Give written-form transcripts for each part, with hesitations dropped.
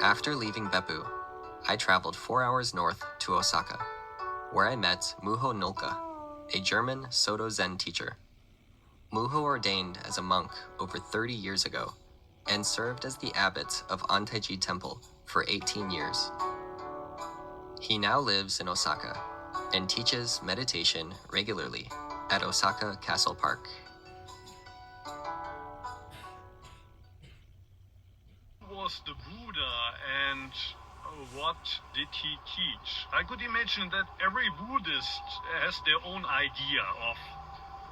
After leaving Beppu, I traveled 4 hours north to Osaka, where I met Muho Nolka, a German Soto Zen teacher. Muho ordained as a monk over 30 years ago and served as the abbot of Antaiji Temple for 18 years. He now lives in Osaka and teaches meditation regularly at Osaka Castle Park. Was the Buddha and what did he teach? I could imagine that every Buddhist has their own idea of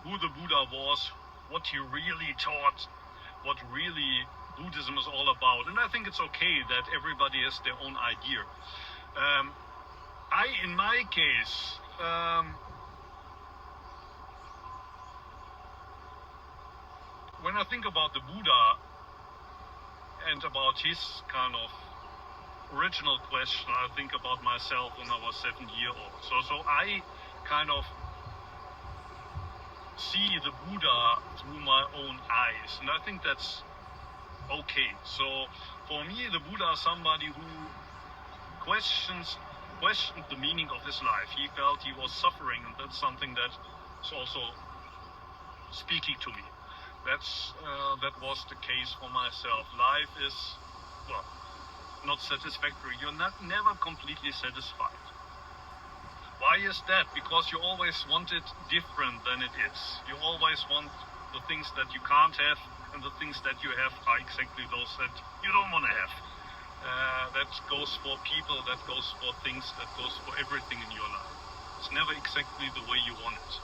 who the Buddha was, what he really taught, what really Buddhism is all about. And I think it's okay that everybody has their own idea. In my case, when I think about the Buddha and about his kind of original question, I think about myself when I was 7-year-old. So I kind of see the Buddha through my own eyes, and I think that's okay. So for me, the Buddha is somebody who questioned the meaning of his life. He felt he was suffering, and that's something that is also speaking to me. That was the case for myself. Life is, well, not satisfactory. You're never completely satisfied. Why is that? Because you always want it different than it is. You always want the things that you can't have, and the things that you have are exactly those that you don't want to have. That goes for people, that goes for things, that goes for everything in your life. It's never exactly the way you want it.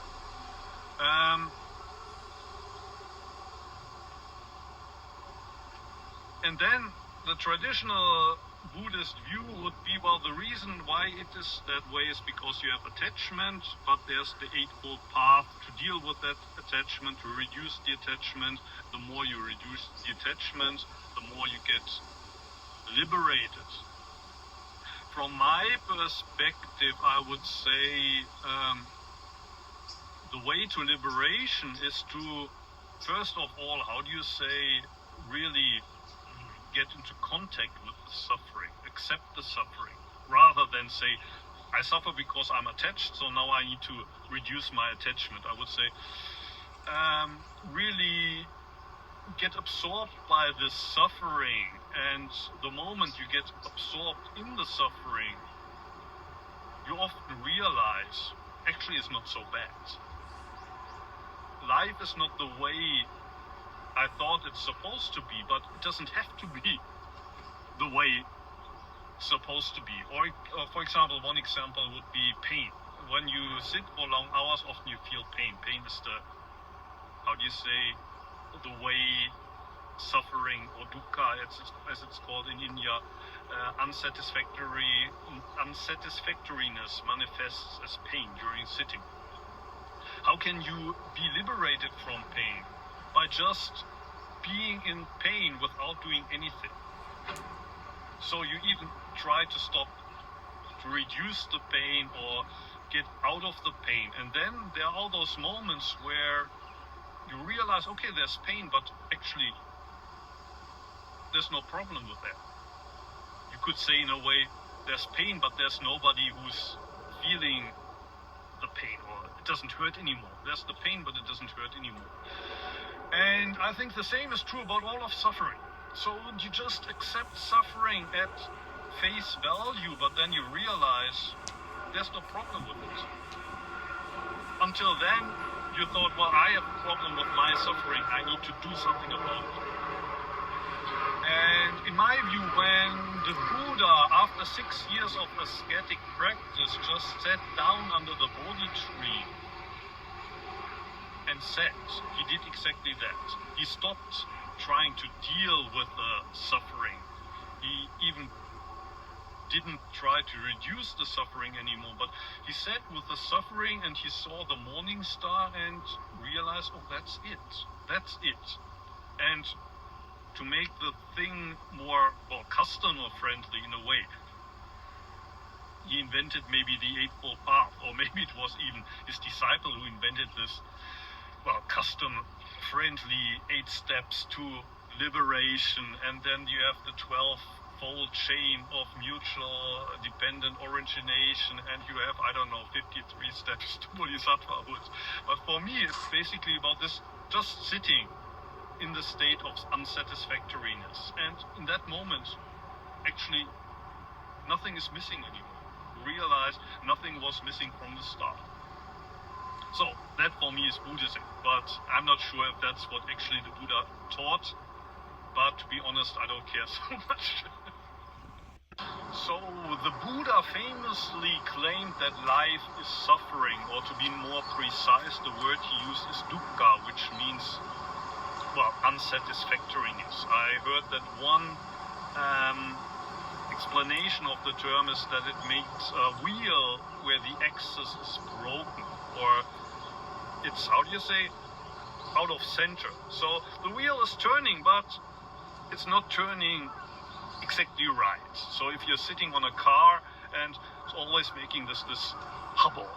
And then the traditional Buddhist view would be, well, the reason why it is that way is because you have attachment, but there's the Eightfold Path to deal with that attachment, to reduce the attachment. The more you reduce the attachment, the more you get liberated. From my perspective, I would say the way to liberation is to, first of all, how do you say, really get into contact with the suffering, accept the suffering, rather than say, I suffer because I'm attached, so now I need to reduce my attachment. I would say, really get absorbed by this suffering, and the moment you get absorbed in the suffering, you often realize, actually it's not so bad. Life is not the way I thought it's supposed to be, but it doesn't have to be the way it's supposed to be. Or for example, one example would be pain. When you sit for long hours, often you feel pain. Pain is the, how do you say, the way suffering, or dukkha as it's called in India, unsatisfactoriness manifests as pain during sitting. How can you be liberated from pain? By just being in pain without doing anything. So you even try to stop, to reduce the pain or get out of the pain. And then there are all those moments where you realize, okay, there's pain, but actually there's no problem with that. You could say in a way, there's pain, but there's nobody who's feeling the pain, or it doesn't hurt anymore. There's the pain, but it doesn't hurt anymore. And I think the same is true about all of suffering. So you just accept suffering at face value, but then you realize there's no problem with it. Until then, you thought, well, I have a problem with my suffering, I need to do something about it. And in my view, when the Buddha, after 6 years of ascetic practice, just sat down under the Bodhi tree and sat, he did exactly that. He stopped trying to deal with the suffering. He even didn't try to reduce the suffering anymore, but he sat with the suffering and he saw the morning star and realized, oh, that's it. That's it. And to make the thing more, well, customer friendly in a way, he invented maybe the Eightfold Path, or maybe it was even his disciple who invented this, well, custom-friendly 8 steps to liberation, and then you have the 12 fold chain of mutual dependent origination, and you have, I don't know, 53 steps to bodhisattvahood. But for me, it's basically about this, just sitting in the state of unsatisfactoriness. And in that moment, actually, nothing is missing anymore. You realize nothing was missing from the start. So, that for me is Buddhism. But I'm not sure if that's what actually the Buddha taught. But to be honest, I don't care so much. So, the Buddha famously claimed that life is suffering, or to be more precise, the word he used is dukkha, which means, well, unsatisfactoriness. I heard that one explanation of the term is that it makes a wheel where the axis is broken, or it's, how do you say, out of center. So the wheel is turning, but it's not turning exactly right. So if you're sitting on a car and it's always making this hubble,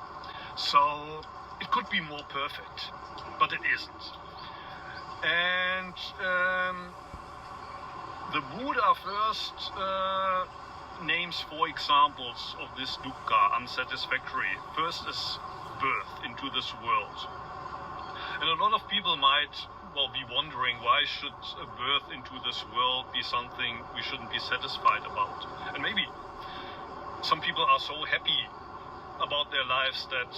so it could be more perfect, but it isn't. And the Buddha first names 4 examples of this dukkha, unsatisfactory. First is birth into this world. And a lot of people might, well, be wondering, why should a birth into this world be something we shouldn't be satisfied about? And maybe some people are so happy about their lives that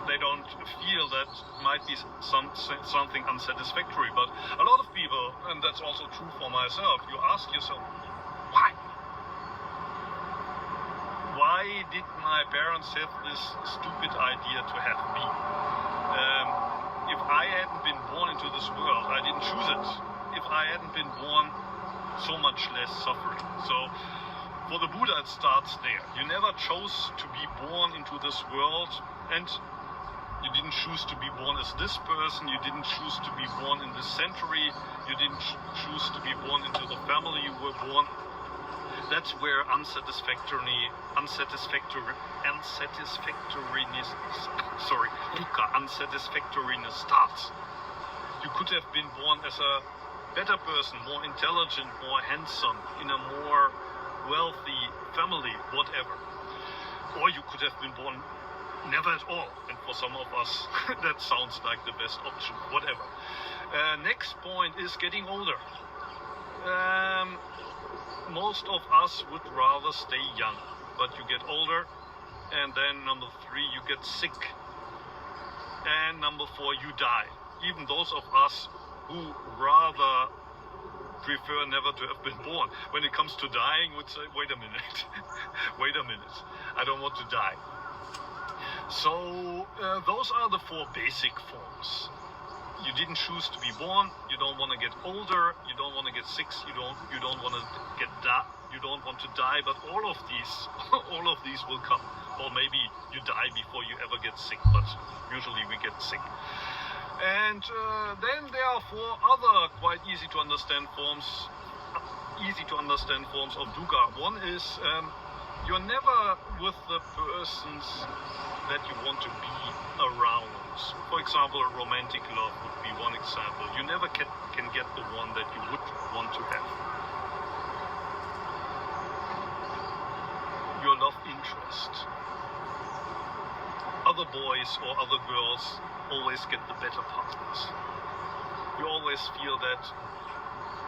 they don't feel that might be something unsatisfactory. But a lot of people, and that's also true for myself, you ask yourself, why? Why did my parents have this stupid idea to have me? If I hadn't been born into this world, I didn't choose it. If I hadn't been born, so much less suffering. So for the Buddha, it starts there. You never chose to be born into this world, and you didn't choose to be born as this person, you didn't choose to be born in this century, you didn't choose to be born into the family you were born. That's where unsatisfactoriness starts. You could have been born as a better person, more intelligent, more handsome, in a more wealthy family, whatever. Or you could have been born never at all, and for some of us that sounds like the best option, whatever. Next point is getting older. Most of us would rather stay young, but you get older, and then number 3, you get sick, and number 4, you die. Even those of us who rather prefer never to have been born, when it comes to dying, would say, wait a minute, wait a minute, I don't want to die. So those are the 4 basic forms. You didn't choose to be born, you don't want to get older, you don't want to get sick, you don't want to you don't want to die, but all of these will come. Or maybe you die before you ever get sick, but usually we get sick. And then there are 4 other quite easy to understand forms of dukkha. One is you're never with the persons that you want to be around. For example, a romantic love would be one example. You never can get the one that you would want to have. Your love interest. Other boys or other girls always get the better partners. You always feel that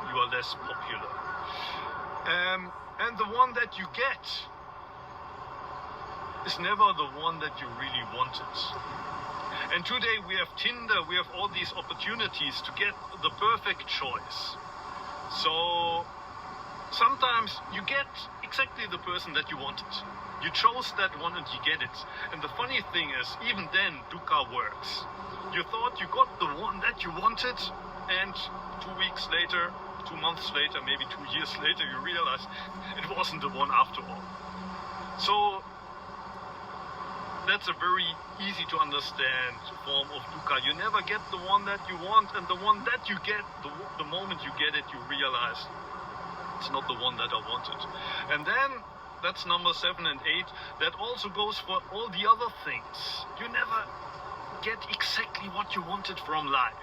you are less popular. And the one that you get is never the one that you really wanted. And today we have Tinder, we have all these opportunities to get the perfect choice. So sometimes you get exactly the person that you wanted. You chose that one and you get it. And the funny thing is, even then, dukkha works. You thought you got the one that you wanted, and 2 weeks later, 2 months later, maybe 2 years later, you realize it wasn't the one after all. So that's a very easy to understand form of dukkha. You never get the one that you want, and the one that you get, the moment you get it, you realize it's not the one that I wanted. And then that's number 7 and 8. That also goes for all the other things. You never get exactly what you wanted from life.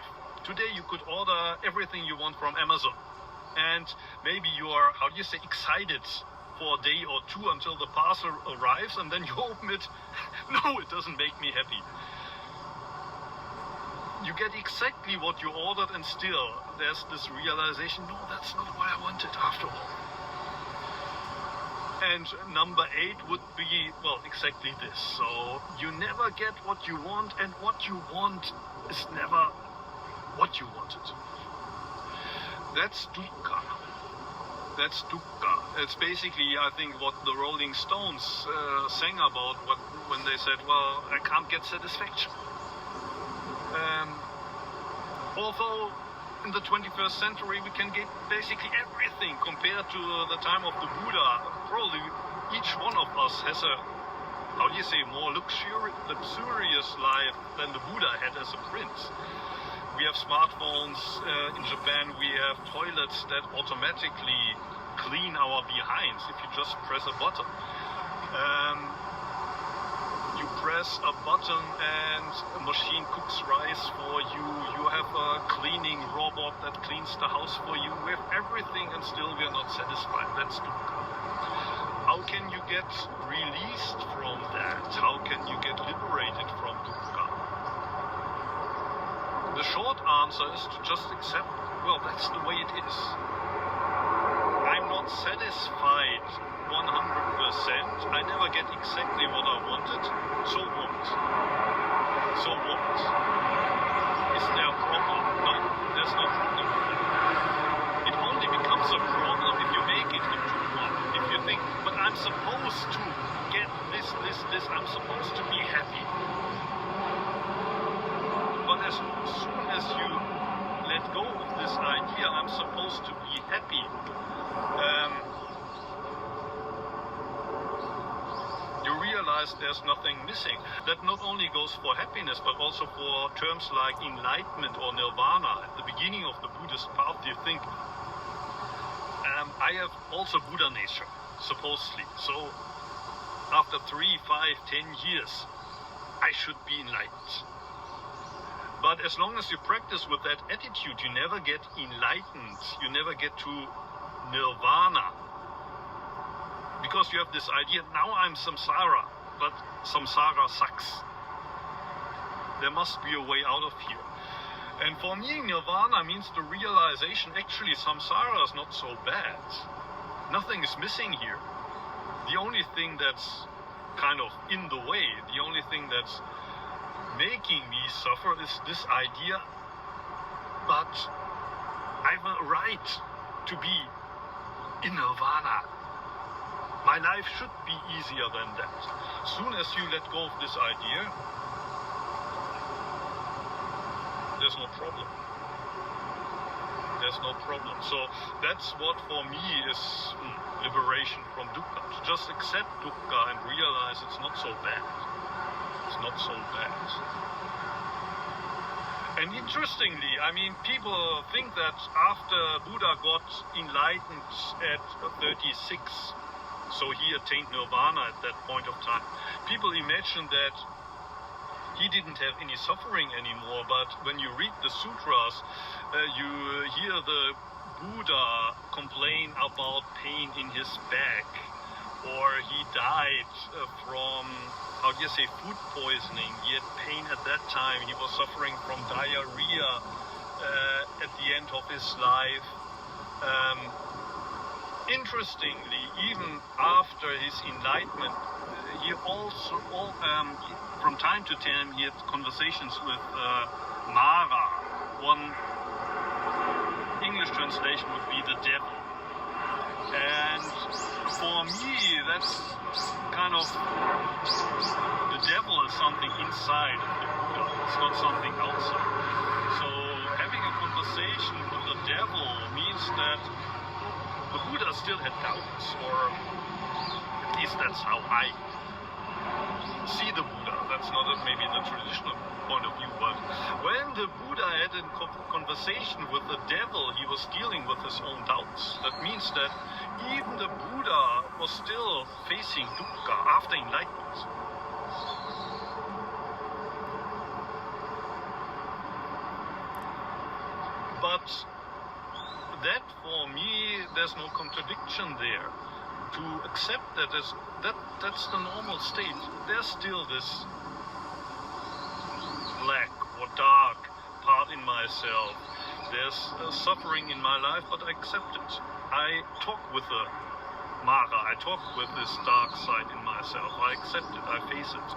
Today you could order everything you want from Amazon, and maybe you are, how do you say, excited for a day or two until the parcel arrives, and then you open it. No, it doesn't make me happy. You get exactly what you ordered, and still there's this realization, no, that's not what I wanted after all. And number 8 would be, well, exactly this. So you never get what you want, and what you want is never what you wanted. That's dukkha. That's dukkha. It's basically, I think, what the Rolling Stones sang about when they said, well, I can't get satisfaction. Although in the 21st century we can get basically everything compared to the time of the Buddha. Probably each one of us has a, how do you say, more luxurious life than the Buddha had as a prince. We have smartphones. In Japan we have toilets that automatically clean our behinds if you just press a button. You press a button and a machine cooks rice for you. You have a cleaning robot that cleans the house for you. We have everything, and still we are not satisfied. That's dukkha. How can you get released from that? How can you get liberated from dukkha? The short answer is to just accept, well, that's the way it is. I'm not satisfied 100%. I never get exactly what I wanted. So what? So what? Is there a problem? No, there's no problem with that. It only becomes a problem if you make it into one. If you think, but I'm supposed to get this, I'm supposed to be happy. But as soon as you let go of this idea, I'm supposed to be happy, you realize there's nothing missing. That not only goes for happiness, but also for terms like enlightenment or nirvana. At the beginning of the Buddhist path, you think, I have also Buddha nature, supposedly. So after 3, 5, 10 years, I should be enlightened. But as long as you practice with that attitude, you never get enlightened. You never get to nirvana. Because you have this idea, now I'm samsara, but samsara sucks. There must be a way out of here. And for me, nirvana means the realization, actually samsara is not so bad. Nothing is missing here. The only thing that's kind of in the way, the only thing that's making me suffer is this idea, but I have a right to be in nirvana. My life should be easier than that. As soon as you let go of this idea, there's no problem. There's no problem. So that's what for me is liberation from dukkha. To just accept dukkha and realize it's not so bad. It's not so bad. And interestingly, I mean, people think that after Buddha got enlightened at 36, so he attained nirvana at that point of time, people imagine that he didn't have any suffering anymore. But when you read the sutras, you hear the Buddha complain about pain in his back, or he died from, how do you say, food poisoning. He had pain at that time. He was suffering from diarrhea at the end of his life. Interestingly, even after his enlightenment, he also, from time to time, he had conversations with Mara. One English translation would be the devil. And for me, that's kind of, the devil is something inside of the Buddha. It's not something outside. So having a conversation with the devil means that the Buddha still had doubts, or at least that's how I see the Buddha. That's not maybe the traditional point of view, but when the Buddha had a conversation with the devil, he was dealing with his own doubts. That means that even the Buddha was still facing dukkha after enlightenment. But that for me, there's no contradiction there. To accept that's the normal state. There's still this black or dark part in myself. There's suffering in my life, but I accept it. I talk with the Mara, I talk with this dark side in myself. I accept it, I face it.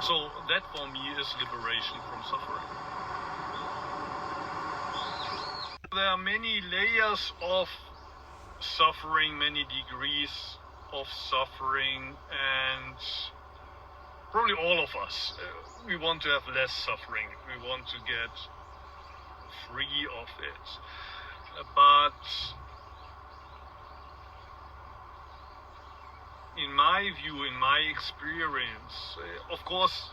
So that for me is liberation from suffering. There are many layers of suffering, many degrees of suffering, and probably all of us, we want to have less suffering. We want to get free of it. But in my view, in my experience, of course,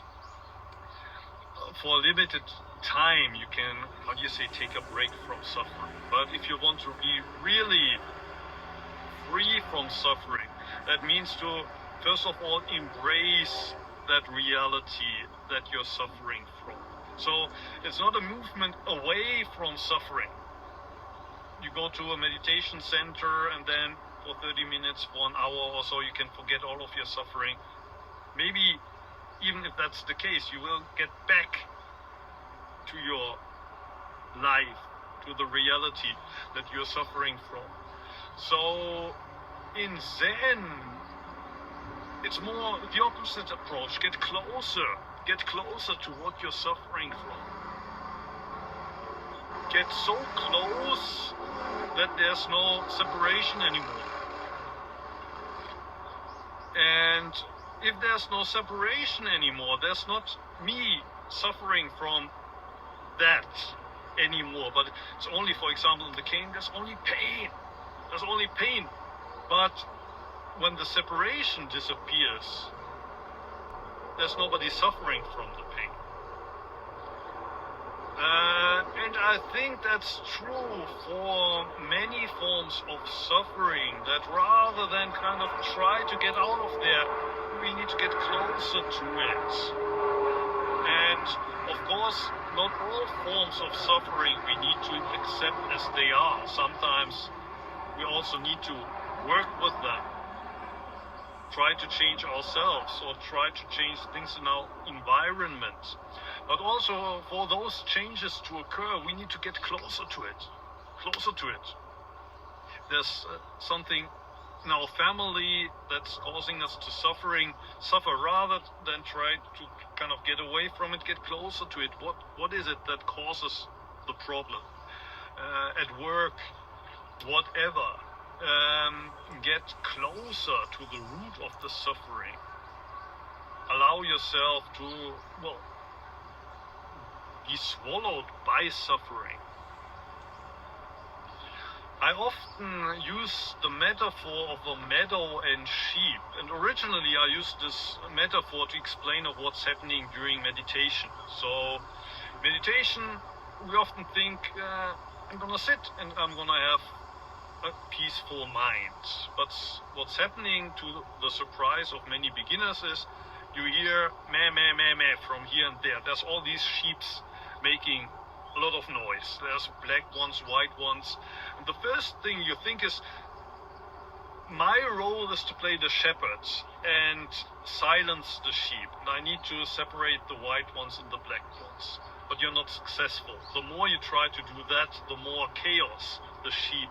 for a limited time you can, how do you say, take a break from suffering. But if you want to be really free from suffering, that means to, first of all, embrace that reality that you're suffering from. So it's not a movement away from suffering. You go to a meditation center and then for 30 minutes, for an hour or so, you can forget all of your suffering. Maybe even if that's the case, you will get back to your life, to the reality that you're suffering from. So in Zen, it's more the opposite approach. Get closer to what you're suffering from. Get so close that there's no separation anymore. And if there's no separation anymore, there's not me suffering from that anymore. But it's only, for example, in the cane, there's only pain. There's only pain. But when the separation disappears, there's nobody suffering from the pain. And I think that's true for many forms of suffering, that rather than kind of try to get out of there, we need to get closer to it. And of course, not all forms of suffering we need to accept as they are. Sometimes we also need to work with them, try to change ourselves or try to change things in our environment. But also for those changes to occur, we need to get closer to it. There's something in our family that's causing us to suffer rather than try to kind of get away from it, get closer to it. What is it that causes the problem? At work, whatever. Get closer to the root of the suffering. Allow yourself to, be swallowed by suffering. I often use the metaphor of a meadow and sheep. And originally I used this metaphor to explain of what's happening during meditation. So meditation, we often think, I'm gonna sit and I'm gonna have a peaceful mind. But what's happening, to the surprise of many beginners, is you hear meh, meh, meh, meh from here and there. There's all these sheeps making a lot of noise. There's black ones, white ones. And the first thing you think is, my role is to play the shepherd and silence the sheep. And I need to separate the white ones and the black ones. But you're not successful. The more you try to do that, the more chaos the sheep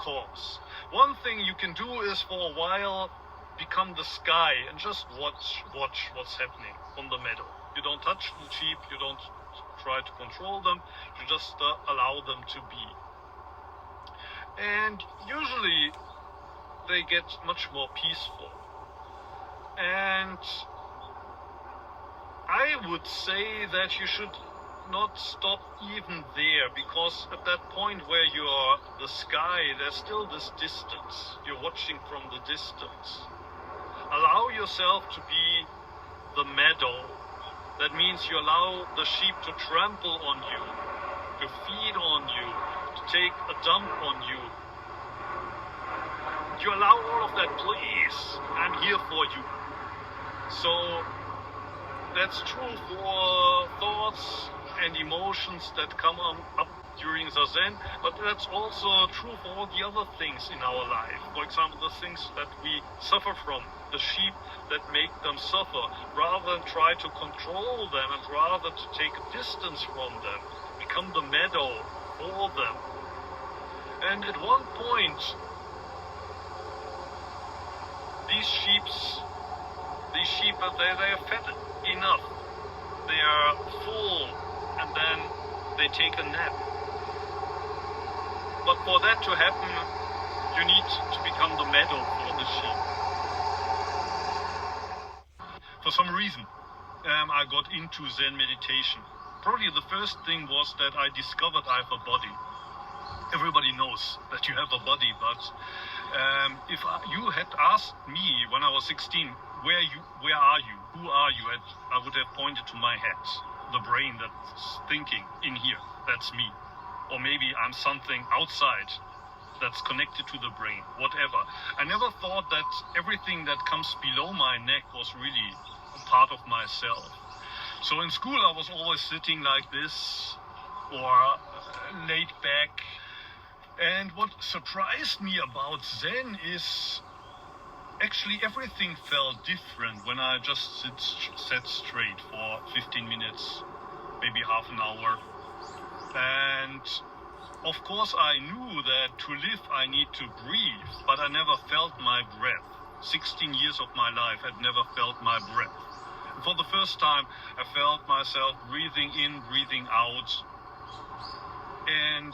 cause. One thing you can do is, for a while, become the sky and just watch what's happening on the meadow. You don't touch the sheep, you don't try to control them, you just allow them to be. And usually they get much more peaceful. And I would say that you should not stop even there, because at that point where you are the sky, there's still this distance. You're watching from the distance. Allow yourself to be the meadow. That means you allow the sheep to trample on you, to feed on you, to take a dump on you. You allow all of that, please. I'm here for you. So that's true for thoughts and emotions that come up during Zazen, but that's also true for all the other things in our life. For example, the things that we suffer from, the sheep that make them suffer, rather than try to control them and rather to take a distance from them, become the meadow for them. And at one point, these sheep, they are fed enough. They are full, and then they take a nap. But for that to happen, you need to become the meadow for the sheep. For some reason, I got into Zen meditation. Probably the first thing was that I discovered I have a body. Everybody knows that you have a body, but if you had asked me when I was 16, where are you? Who are you? I would have pointed to my head, the brain that's thinking in here. That's me. Or maybe I'm something outside that's connected to the brain, whatever. I never thought that everything that comes below my neck was really a part of myself. So in school I was always sitting like this or laid back. And what surprised me about Zen is actually everything felt different when I just sat straight for 15 minutes, maybe half an hour. And of course I knew that to live I need to breathe, but I never felt my breath. 16 years of my life I'd never felt my breath. And for the first time I felt myself breathing in, breathing out, and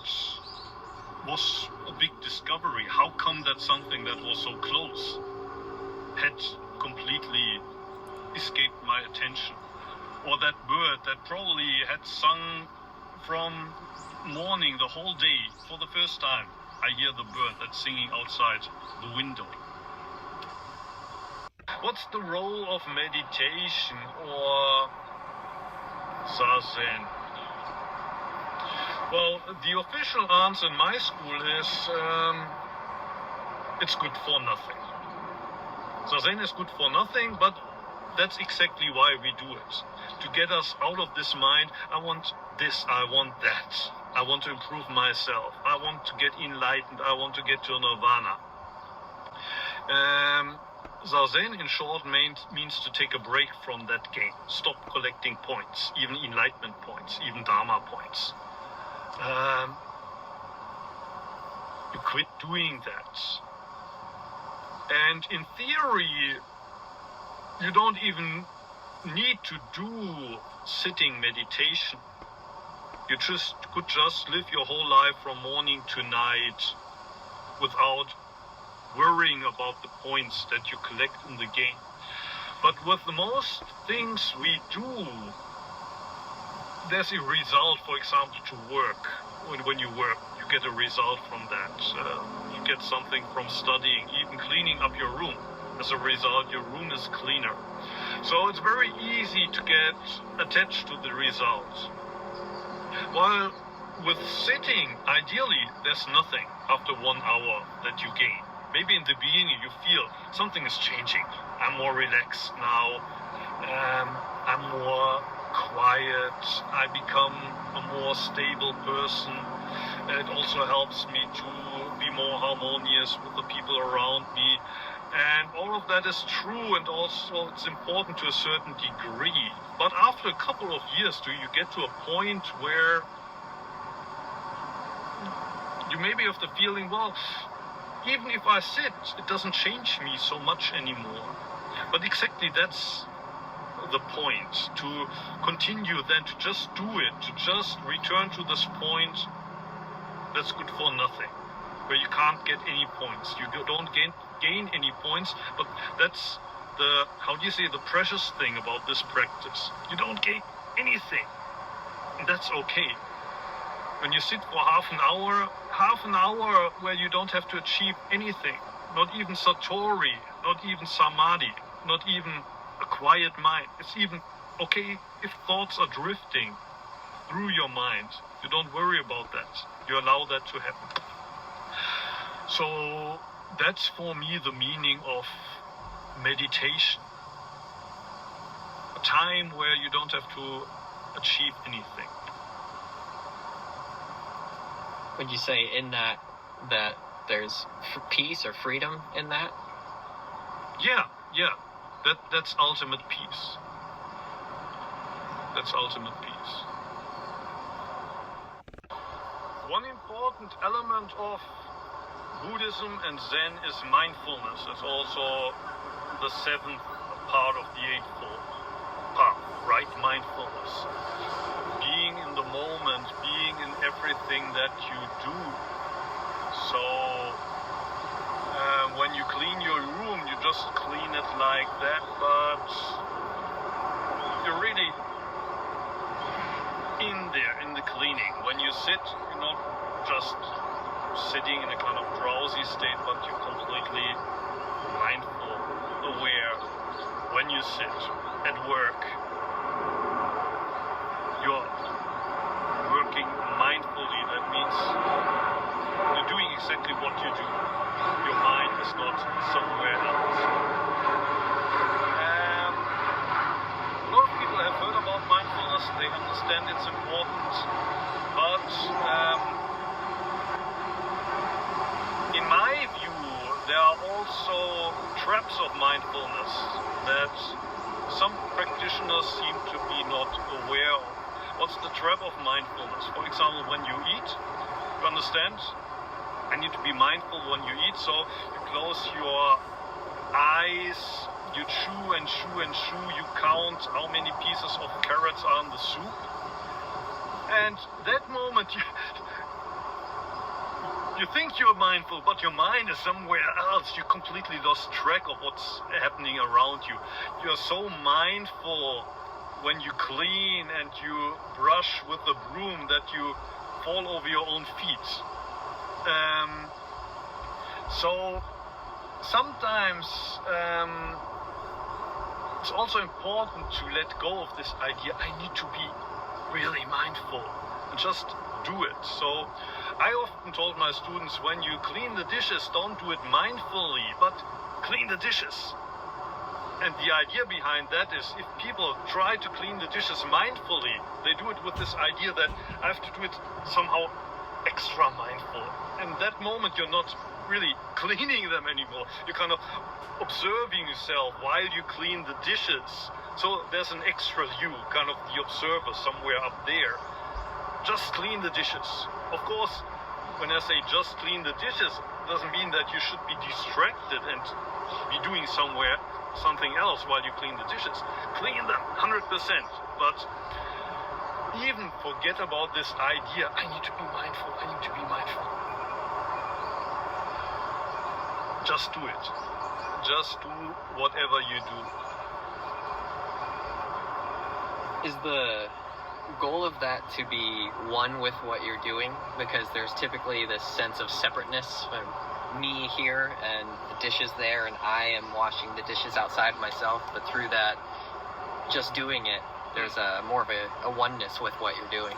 was a big discovery. How come that something that was so close had completely escaped my attention? Or that bird that probably had sung from morning the whole day, for the first time I hear the bird that's singing outside the window. What's the role of meditation or Zazen? Well, the official answer in my school is it's good for nothing. Zazen is good for nothing, but that's exactly why we do it. To get us out of this mind, I want this, I want that. I want to improve myself. I want to get enlightened. I want to get to nirvana. Zazen, in short, means to take a break from that game. Stop collecting points, even enlightenment points, even dharma points. You quit doing that. And in theory, you don't even need to do sitting meditation. You could just live your whole life from morning to night without worrying about the points that you collect in the game. But with most things we do, there's a result. For example, to work. When you work, you get a result from that. You get something from studying, even cleaning up your room. As a result, your room is cleaner. So it's very easy to get attached to the result. While with sitting, ideally, there's nothing after 1 hour that you gain. Maybe in the beginning you feel something is changing. I'm more relaxed now. I'm more quiet. I become a more stable person. It also helps me to be more harmonious with the people around me. And all of that is true, and also it's important to a certain degree. But after a couple of years, do you get to a point where you maybe have the feeling, well, even if I sit, it doesn't change me so much anymore. But exactly that's the point, to continue then to just do it, to just return to this point that's good for nothing, where you can't get any points. You don't gain any points, but that's the, how do you say, the precious thing about this practice. You don't gain anything, and that's okay. When you sit for half an hour where you don't have to achieve anything, not even satori, not even samadhi, not even a quiet mind. It's even okay if thoughts are drifting through your mind. You don't worry about that. You allow that to happen. So that's for me the meaning of meditation. A time where you don't have to achieve anything. Would you say in that there's peace or freedom in that? Yeah. That's ultimate peace. That's ultimate peace. One important element of Buddhism and Zen is mindfulness. It's also the seventh part of the Eightfold Path, right? Mindfulness. Being in the moment, being in everything that you do. So, when you clean your room, you just clean it like that, but you're really in there, in the cleaning. When you sit, you're not just sitting in a kind of drowsy state, but you're completely mindful, aware. When you sit at work, you're working mindfully. That means you're doing exactly what you do. Your mind is not somewhere else. A lot of people have heard about mindfulness. They understand it's important, but in my view, there are also traps of mindfulness that some practitioners seem to be not aware of. What's the trap of mindfulness? For example, when you eat, you understand, I need to be mindful when you eat, so you close your eyes, you chew and chew and chew, you count how many pieces of carrots are in the soup, and that moment you think you're mindful, but your mind is somewhere else. You completely lost track of what's happening around you. You're so mindful when you clean and you brush with the broom that you fall over your own feet. So sometimes it's also important to let go of this idea, I need to be really mindful, and just do it. So I often told my students, when you clean the dishes, don't do it mindfully, but clean the dishes. And the idea behind that is, if people try to clean the dishes mindfully, they do it with this idea that I have to do it somehow extra mindful. And that moment you're not really cleaning them anymore. You're kind of observing yourself while you clean the dishes. So there's an extra you, kind of the observer somewhere up there. Just clean the dishes. Of course, when I say just clean the dishes, it doesn't mean that you should be distracted and be doing something else while you clean the dishes. Clean them 100%, but even forget about this idea, I need to be mindful, I need to be mindful. Just do it. Just do whatever you do. Is the goal of that to be one with what you're doing? Because there's typically this sense of separateness, me here and the dishes there, and I am washing the dishes outside myself, but through that, just doing it, there's more of a oneness with what you're doing.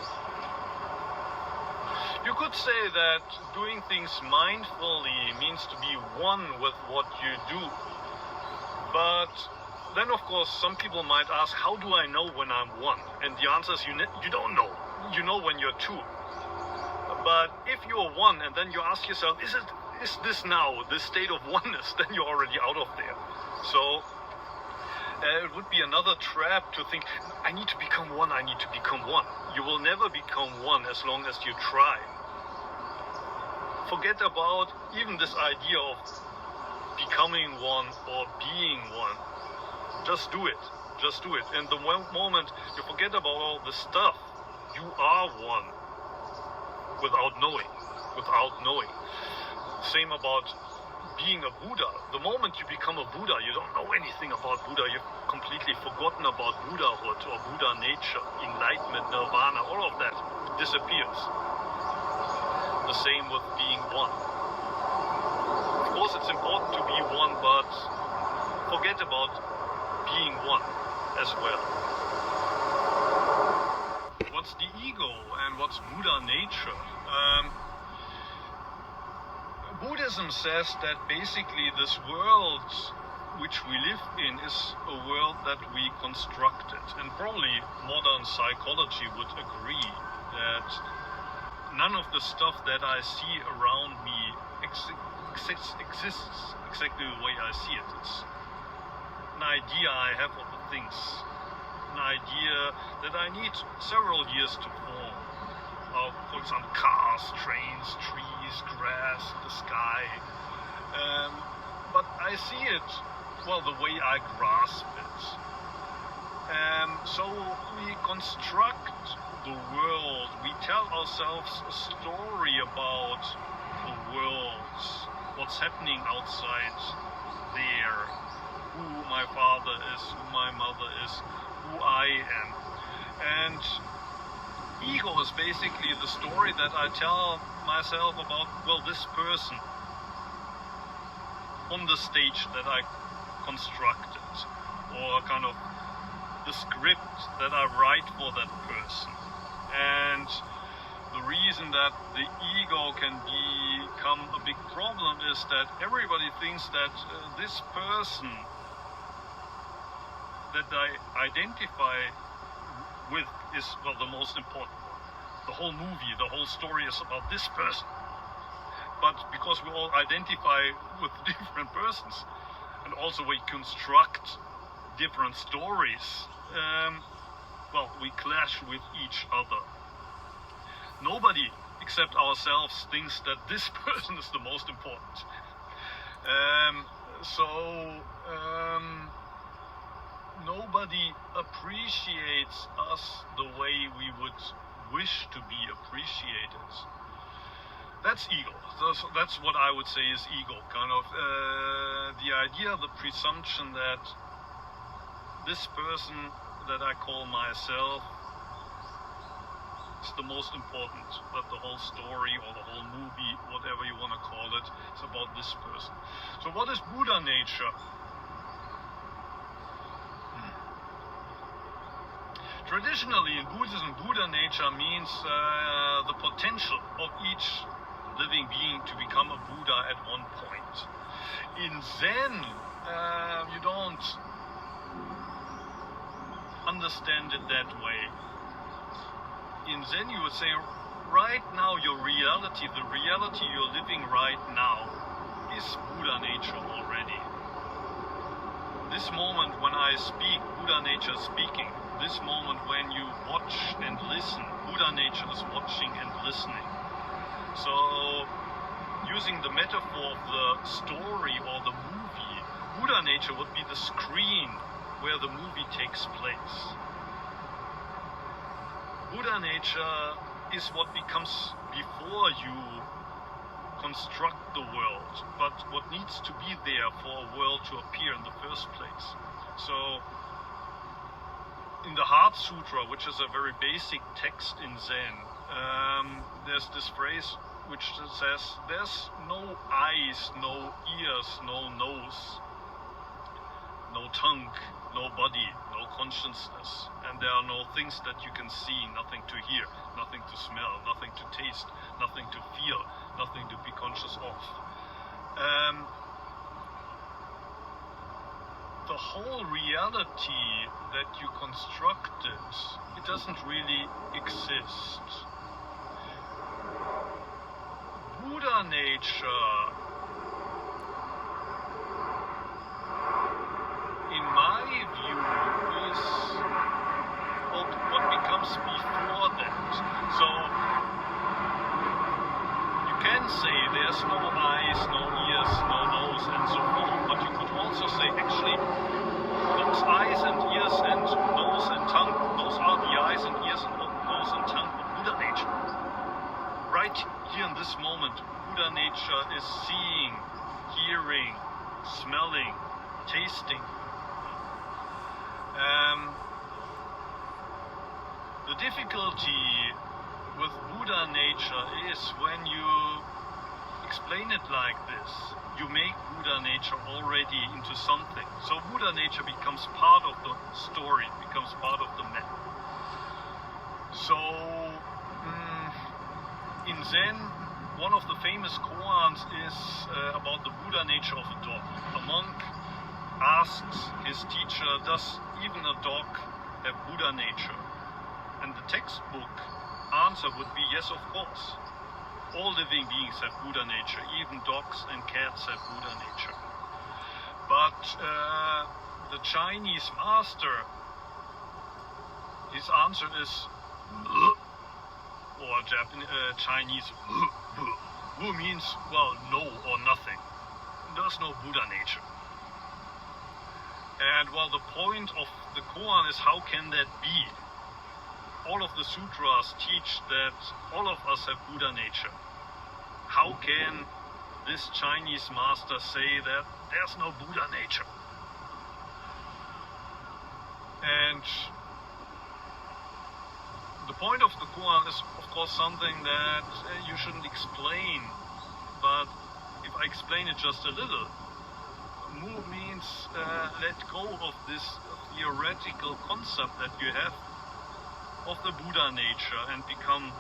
You could say that doing things mindfully means to be one with what you do. But then, of course, some people might ask, how do I know when I'm one? And the answer is you don't know. You know when you're two. But if you're one and then you ask yourself, is this now the state of oneness? Then you're already out of there. So it would be another trap to think, I need to become one, I need to become one. You will never become one as long as you try. Forget about even this idea of becoming one or being one. Just do it. Just do it. And the moment you forget about all the stuff, you are one without knowing. Without knowing. Same about being a Buddha. The moment you become a Buddha, you don't know anything about Buddha. You've completely forgotten about Buddhahood or Buddha nature, enlightenment, nirvana, all of that disappears. The same with being one. Of course, it's important to be one, but forget about being one as well. What's the ego and what's Buddha nature? Buddhism says that basically this world which we live in is a world that we constructed. And probably modern psychology would agree that none of the stuff that I see around me exists exactly the way I see it. It's an idea I have of the things, an idea that I need several years to form. For example, cars, trains, trees, grass, the sky. But I see it, well, the way I grasp it. So we construct the world, we tell ourselves a story about the world, what's happening outside there, who my father is, who my mother is, who I am. And ego is basically the story that I tell myself about, well, this person on the stage that I constructed, or kind of the script that I write for that person. And the reason that the ego can become a big problem is that everybody thinks that this person that I identify with is, well, the most important one. The whole movie, the whole story is about this person. But because we all identify with different persons, and also we construct different stories, well, we clash with each other. Nobody except ourselves thinks that this person is the most important. Nobody appreciates us the way we would wish to be appreciated. That's ego. That's what I would say is ego. Kind of the idea, the presumption that this person that I call myself is the most important, that the whole story or the whole movie, whatever you want to call it, is about this person. So what is Buddha nature? Traditionally in Buddhism, Buddha nature means the potential of each living being to become a Buddha at one point. In Zen, you don't understand it that way. In Zen, you would say, right now your reality, the reality you're living right now, is Buddha nature already. This moment when I speak, Buddha nature is speaking. This moment when you watch and listen, Buddha nature is watching and listening. So, using the metaphor of the story or the movie, Buddha nature would be the screen where the movie takes place. Buddha nature is what becomes before you construct the world, but what needs to be there for a world to appear in the first place. So, in the Heart Sutra, which is a very basic text in Zen, there's this phrase which says, there's no eyes, no ears, no nose, no tongue, no body, no consciousness, and there are no things that you can see, nothing to hear, nothing to smell, nothing to taste, nothing to feel, nothing to be conscious of. The whole reality that you constructed, it doesn't really exist. Buddha nature, in my view, is what becomes before that. So, you can say there's no eyes, no ears, no nose, and so forth, but you could also say, actually, those eyes and ears and nose and tongue, those are the eyes and ears and nose and tongue of Buddha nature. Right here in this moment, Buddha nature is seeing, hearing, smelling, tasting. The difficulty with Buddha nature is when you explain it like this, you make Buddha nature already into something. So Buddha nature becomes part of the story, becomes part of the map. So in Zen, one of the famous koans is about the Buddha nature of a dog. A monk asks his teacher, does even a dog have Buddha nature? And the textbook answer would be yes, of course. All living beings have Buddha nature, even dogs and cats have Buddha nature. But the Chinese master, his answer is or Chinese Wu means, well, no or nothing. There's no Buddha nature. And well, the point of the koan is, how can that be? All of the sutras teach that all of us have Buddha nature. How can this Chinese master say that there's no Buddha nature? And the point of the koan is, of course, something that you shouldn't explain, but if I explain it just a little, Mu means let go of this theoretical concept that you have of the Buddha nature and become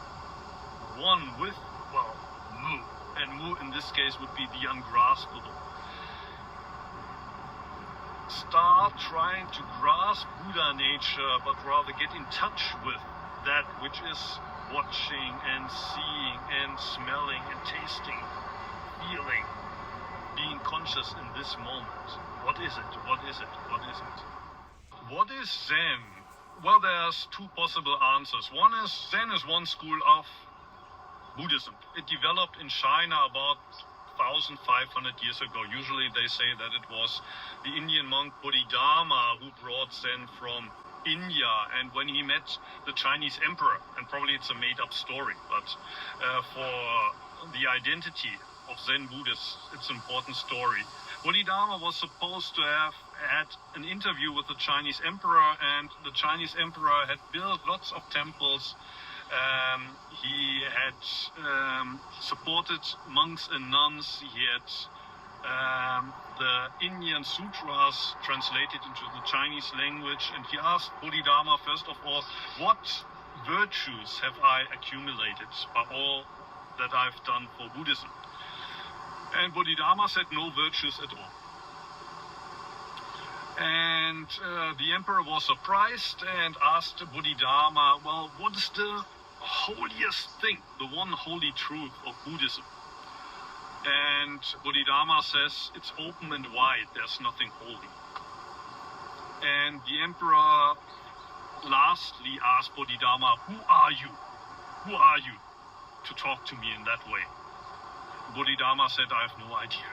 one with, well, Mu. And Mu in this case would be the ungraspable. Start trying to grasp Buddha nature, but rather get in touch with that which is watching and seeing and smelling and tasting, feeling, being conscious in this moment. What is it? What is it? What is it? What is Zen? Well, there's two possible answers. One is, Zen is one school of Buddhism. It developed in China about 1,500 years ago. Usually they say that it was the Indian monk Bodhidharma who brought Zen from India, and when he met the Chinese emperor, and probably it's a made-up story, but for the identity of Zen Buddhists, it's an important story. Bodhidharma was supposed to have had an interview with the Chinese emperor, and the Chinese emperor had built lots of temples. He had supported monks and nuns. He had the Indian sutras translated into the Chinese language, and he asked Bodhidharma, first of all, what virtues have I accumulated by all that I've done for Buddhism? And Bodhidharma said, no virtues at all. And the emperor was surprised and asked Bodhidharma, well, what is the holiest thing, the one holy truth of Buddhism? And Bodhidharma says, it's open and wide, there's nothing holy. And the emperor lastly asked Bodhidharma, who are you? Who are you to talk to me in that way? Bodhidharma said, I have no idea.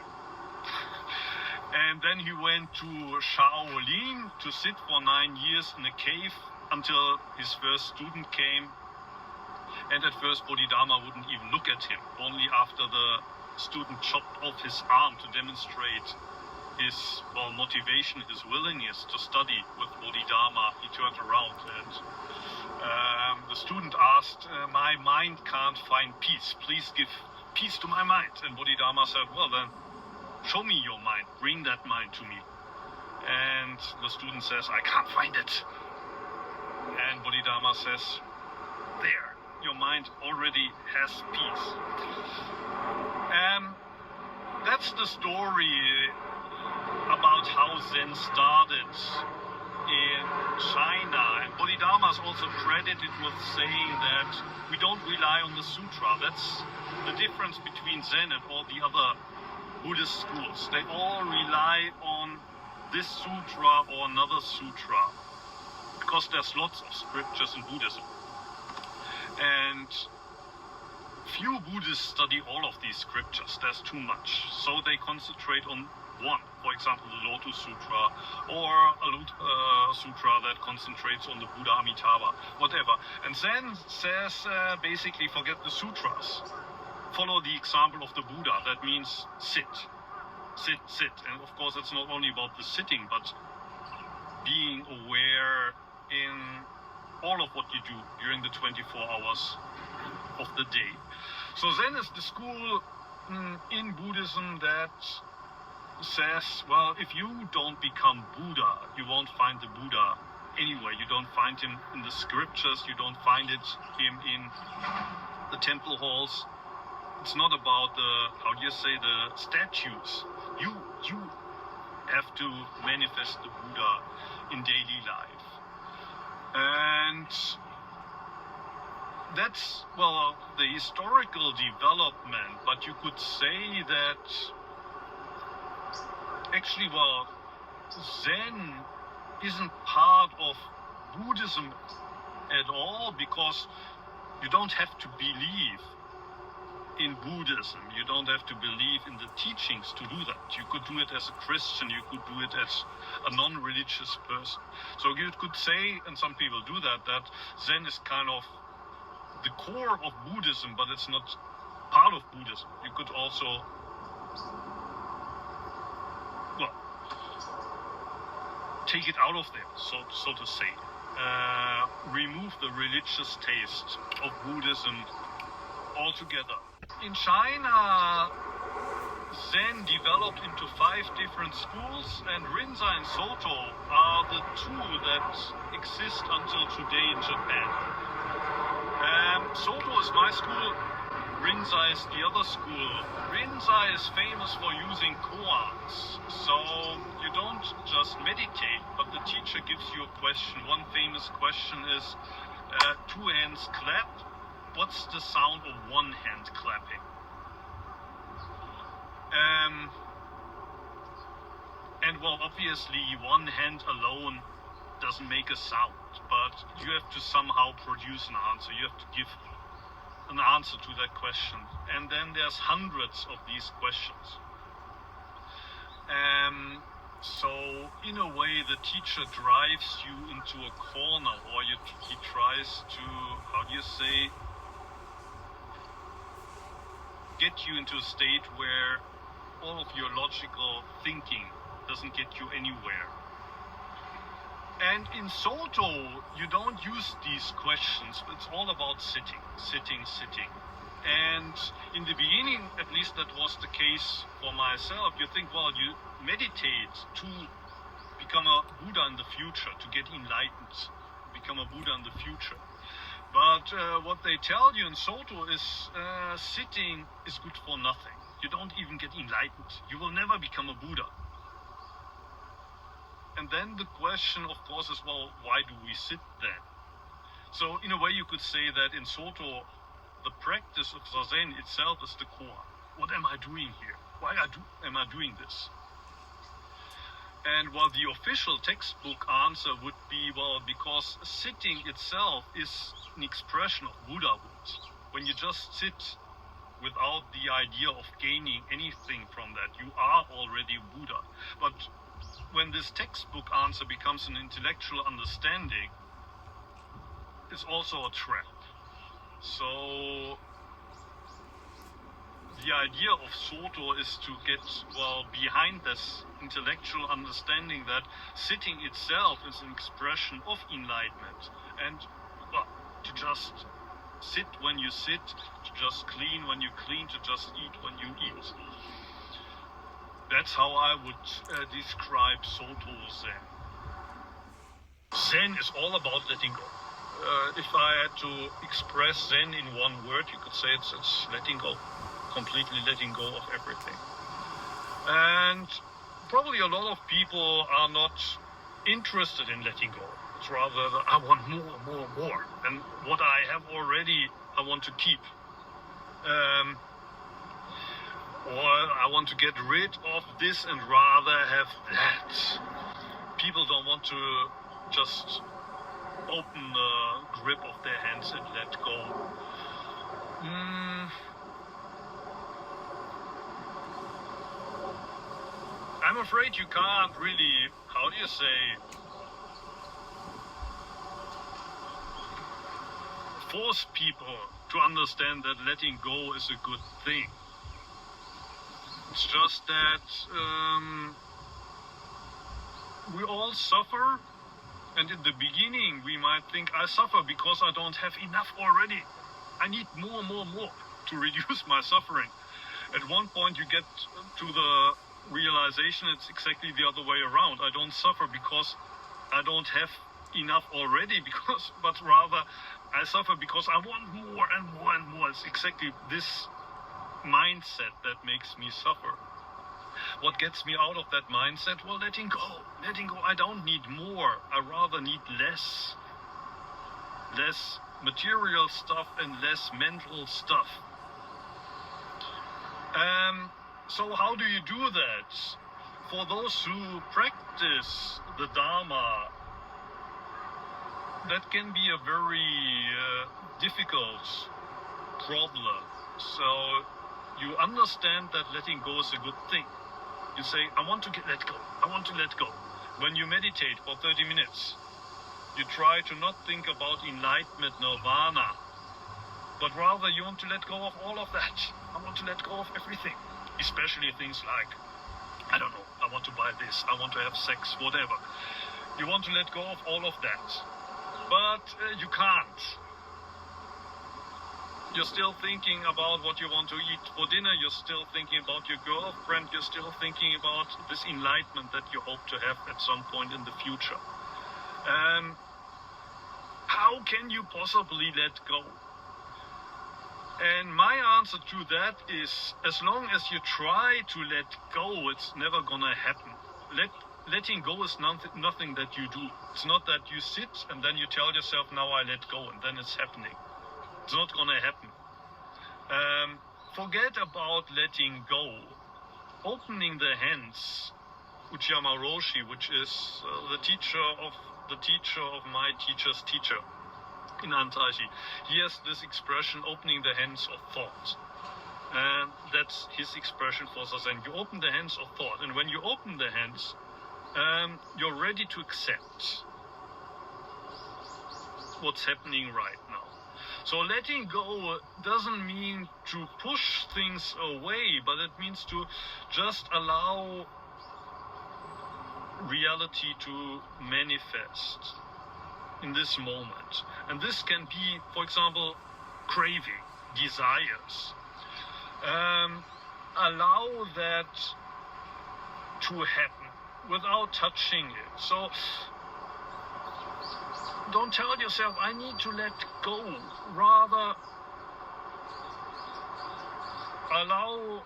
And then he went to Shaolin to sit for 9 years in a cave until his first student came. And at first Bodhidharma wouldn't even look at him. Only after the student chopped off his arm to demonstrate his motivation, his willingness to study with Bodhidharma, he turned around and the student asked, my mind can't find peace. Please give peace to my mind. And Bodhidharma said, well then, show me your mind. Bring that mind to me. And the student says, I can't find it. And Bodhidharma says, there, your mind already has peace. That's the story about how Zen started in China. And Bodhidharma is also credited with saying that we don't rely on the sutra. That's the difference between Zen and all the other Buddhist schools. They all rely on this sutra or another sutra, because there's lots of scriptures in Buddhism. And few Buddhists study all of these scriptures. There's too much. So they concentrate on one. For example, the Lotus Sutra, or a sutra that concentrates on the Buddha Amitabha, whatever. And Zen says basically forget the sutras. Follow the example of the Buddha. That means sit. Sit, sit. And of course it's not only about the sitting, but being aware in all of what you do during the 24 hours of the day. So Zen is the school in Buddhism that says, well, if you don't become Buddha, you won't find the Buddha anywhere. You don't find him in the scriptures, you don't find him in the temple halls. It's not about the statues. You have to manifest the Buddha in daily life. And that's, well, the historical development, but you could say that actually, well, Zen isn't part of Buddhism at all, because you don't have to believe in Buddhism. You don't have to believe in the teachings to do that. You could do it as a Christian, you could do it as a non-religious person. So you could say, and some people do that, that Zen is kind of the core of Buddhism, but it's not part of Buddhism. You could also, well, take it out of there, so to say. Remove the religious taste of Buddhism altogether. In China, Zen developed into 5 different schools, and Rinzai and Soto are the 2 that exist until today in Japan. Soto is my school, Rinzai is the other school. Rinzai is famous for using koans, so you don't just meditate, but the teacher gives you a question. One famous question is, 2 hands clap. What's the sound of 1 hand clapping? And well, obviously 1 hand alone doesn't make a sound, but you have to somehow produce an answer. You have to give an answer to that question. And then there's hundreds of these questions. So in a way, the teacher drives you into a corner, or he tries to, how do you say, get you into a state where all of your logical thinking doesn't get you anywhere. And in Soto, you don't use these questions. It's all about sitting. And in the beginning, at least that was the case for myself. You think, well, you meditate to become a Buddha in the future, to get enlightened, become a Buddha in the future. But what they tell you in Soto is sitting is good for nothing. You don't even get enlightened. You will never become a Buddha. And then the question, of course, is, well, why do we sit then? So in a way, you could say that in Soto, the practice of Zazen itself is the core. What am I doing here? Why am I doing this? And while the official textbook answer would be, well, because sitting itself is an expression of Buddhahood. When you just sit without the idea of gaining anything from that, you are already Buddha. But when this textbook answer becomes an intellectual understanding, it's also a trap. So the idea of Soto is to get, well, behind this intellectual understanding that sitting itself is an expression of enlightenment, and well, to just sit when you sit, to just clean when you clean, to just eat when you eat. That's how I would describe Soto Zen. Zen is all about letting go. If I had to express Zen in one word, you could say it's letting go. Completely letting go of everything. And probably a lot of people are not interested in letting go. It's rather that I want more. And what I have already, I want to keep. Or I want to get rid of this and rather have that. People don't want to just open the grip of their hands and let go. I'm afraid you can't really, how do you say, force people to understand that letting go is a good thing. It's just that we all suffer, and in the beginning we might think, I suffer because I don't have enough already. I need more to reduce my suffering. At one point you get to the realization it's exactly the other way around. I don't suffer because I don't have enough already, but rather I suffer because I want more and more. It's exactly this mindset that makes me suffer. What gets me out of that mindset? Well, letting go. I don't need more. I rather need less material stuff and less mental stuff. So how do you do that? For those who practice the Dharma, that can be a very difficult problem. So you understand that letting go is a good thing. You say, I want to let go. I want to let go. When you meditate for 30 minutes, you try to not think about enlightenment, nirvana, but rather you want to let go of all of that. I want to let go of everything, especially things like, I don't know, I want to buy this, I want to have sex, whatever. You want to let go of all of that, but you can't. You're still thinking about what you want to eat for dinner, you're still thinking about your girlfriend, you're still thinking about this enlightenment that you hope to have at some point in the future. How can you possibly let go? And my answer to that is, as long as you try to let go, it's never gonna happen. Letting go is nothing that you do. It's not that you sit and then you tell yourself, now I let go, and then it's happening. It's not gonna happen. Forget about letting go. Opening the hands, Uchiyama Roshi, which is the teacher of my teacher's teacher in Antaishi, he has this expression, opening the hands of thought. And that's his expression for Zazen. You open the hands of thought, and when you open the hands, you're ready to accept what's happening right now. So letting go doesn't mean to push things away, but it means to just allow reality to manifest in this moment. And this can be, for example, craving, desires. Allow that to happen without touching it. So don't tell yourself, I need to let go. Rather, allow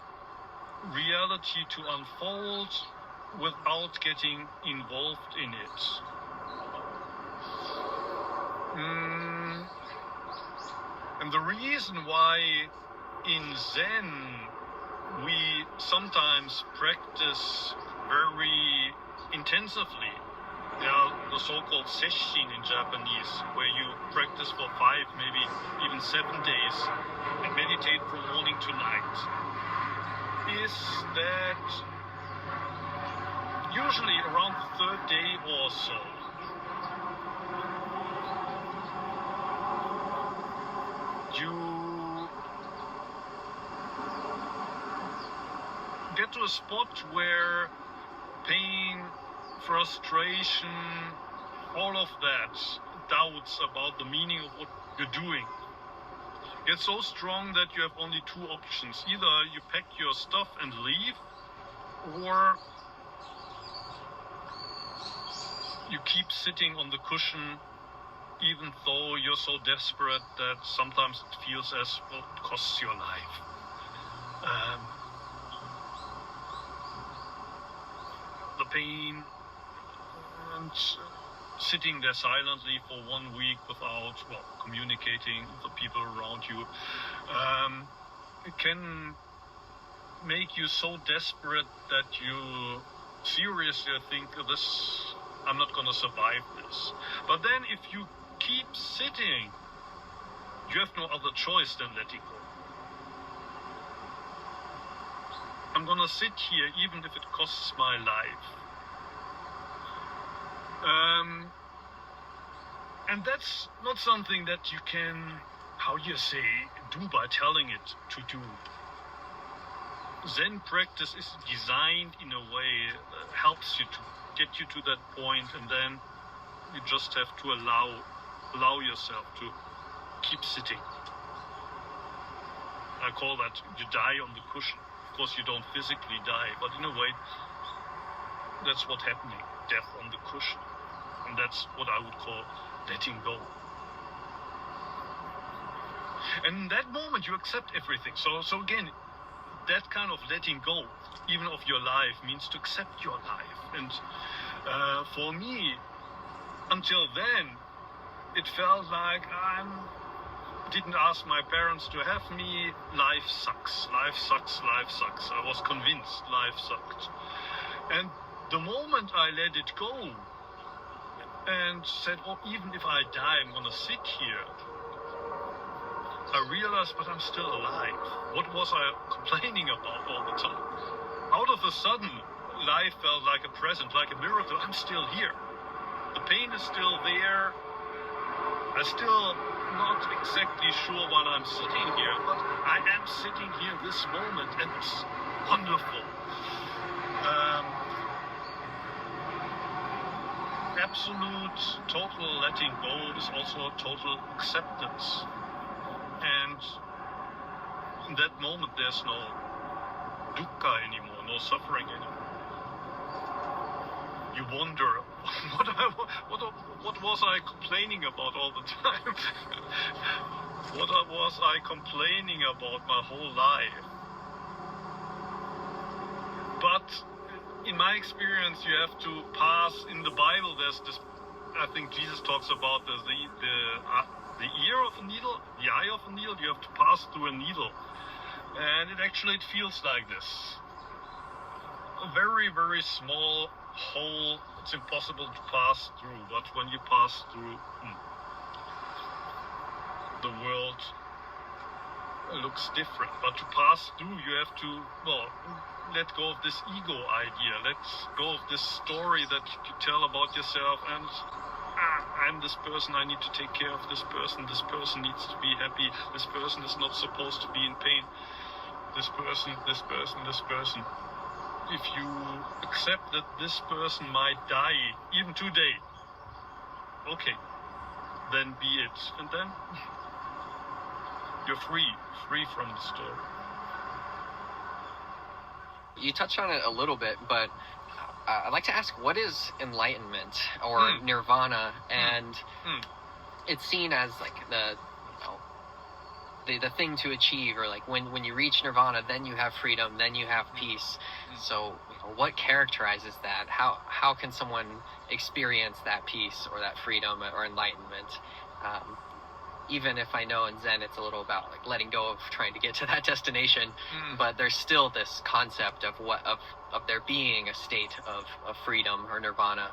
reality to unfold without getting involved in it. And the reason why in Zen we sometimes practice very intensively, there are the so-called sesshin in Japanese, where you practice for 5, maybe even 7 days and meditate from morning to night, is that usually around the 3rd day or so, you get to a spot where pain, frustration, all of that, doubts about the meaning of what you're doing, get so strong that you have only 2 options. Either you pack your stuff and leave, or you keep sitting on the cushion even though you're so desperate that sometimes it feels as well, it costs your life. The pain, and sitting there silently for 1 week without, well, communicating with the people around you, it can make you so desperate that you seriously think, I'm not going to survive this. But then if you keep sitting, you have no other choice than letting go. I'm going to sit here even if it costs my life. And that's not something that you can, do by telling it to do. Zen practice is designed in a way that helps you to get you to that point, and then you just have to allow yourself to keep sitting. I call that you die on the cushion. Of course you don't physically die, but in a way that's what's happening, death on the cushion. And that's what I would call letting go. And in that moment you accept everything. So again, that kind of letting go, even of your life, means to accept your life. And for me, until then, it felt like I'm didn't ask my parents to have me, life sucks, life sucks, life sucks. I was convinced life sucked. And the moment I let it go and said, oh, even if I die, I'm gonna sit here, I realized, but I'm still alive. What was I complaining about all the time? Out of a sudden, life felt like a present, like a miracle. I'm still here. The pain is still there. I'm still not exactly sure why I'm sitting here, but I am sitting here this moment, and it's wonderful. Absolute, total letting go is also total acceptance. And in that moment, there's no dukkha anymore, no suffering anymore. You wonder, what was I complaining about all the time? What was I complaining about my whole life? But in my experience, you have to pass. In the Bible, there's this. I think Jesus talks about the ear of a needle, the eye of a needle. You have to pass through a needle, and it feels like this. A very, very small hole. It's impossible to pass through, but when you pass through, the world looks different. But to pass through, you have to, let go of this ego idea. Let go of this story that you tell about yourself, and I'm this person, I need to take care of this person needs to be happy, this person is not supposed to be in pain, this person. If you accept that this person might die, even today, okay, then be it. And then you're free from the story. You touched on it a little bit, but I'd like to ask, what is enlightenment or nirvana? And it's seen as like the thing to achieve, or like when you reach nirvana, then you have freedom, then you have peace. So what characterizes that? How can someone experience that peace or that freedom or enlightenment? Even if I know in Zen it's a little about like letting go of trying to get to that destination, but there's still this concept of there being a state of freedom or nirvana.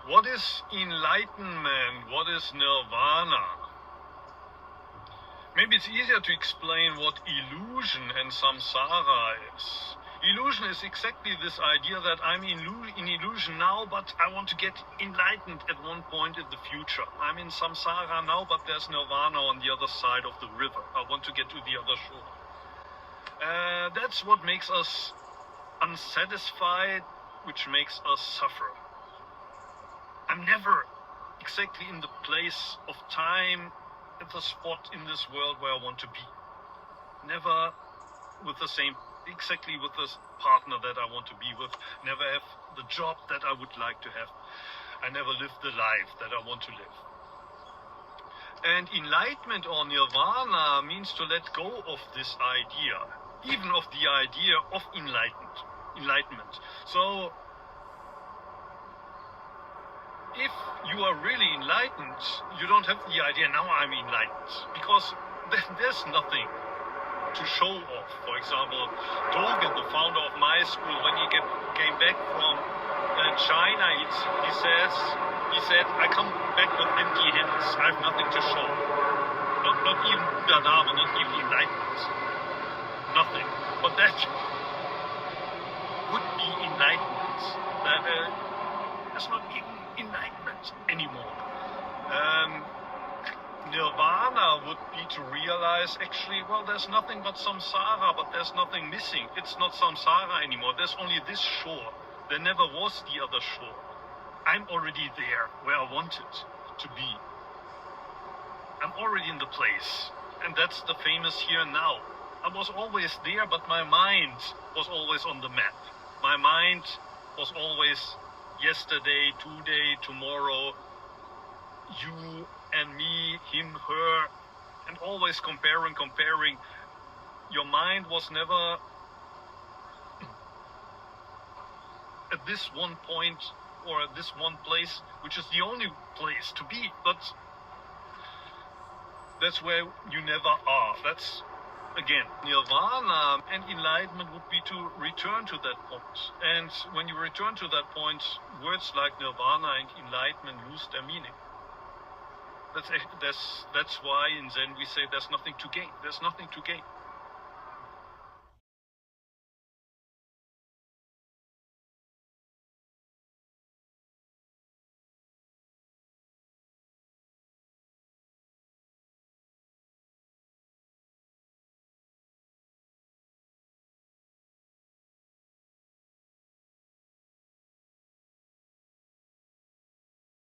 What is enlightenment? What is nirvana? Maybe it's easier to explain what illusion and samsara is. Illusion is exactly this idea that I'm in illusion now, but I want to get enlightened at one point in the future. I'm in samsara now, but there's nirvana on the other side of the river. I want to get to the other shore. That's what makes us unsatisfied, which makes us suffer. I'm never exactly in the place of time, at the spot in this world where I want to be. Never with exactly with the partner that I want to be with. Never have the job that I would like to have. I never live the life that I want to live. And enlightenment or nirvana means to let go of this idea, even of the idea of enlightenment. So, if you are really enlightened, you don't have the idea, now I'm enlightened, because there's nothing to show off. For example, Dogen, the founder of my school, when he came back from China, he said, I come back with empty hands, I have nothing to show. Not even Buddha Dharma, not even enlightenment. Nothing. But that would be enlightenment. That's not even enlightenment anymore. Nirvana would be to realize, actually, there's nothing but samsara, but there's nothing missing. It's not samsara anymore. There's only this shore. There never was the other shore. I'm already there where I wanted to be. I'm already in the place. And that's the famous here and now. I was always there, but my mind was always on the map. My mind was always yesterday, today, tomorrow, you and me, him, her, and always comparing. Your mind was never at this one point or this one place, which is the only place to be, but that's where you never are. That's, again, nirvana and enlightenment would be to return to that point. And when you return to that point, words like nirvana and enlightenment lose their meaning. That's why in Zen we say there's nothing to gain. There's nothing to gain.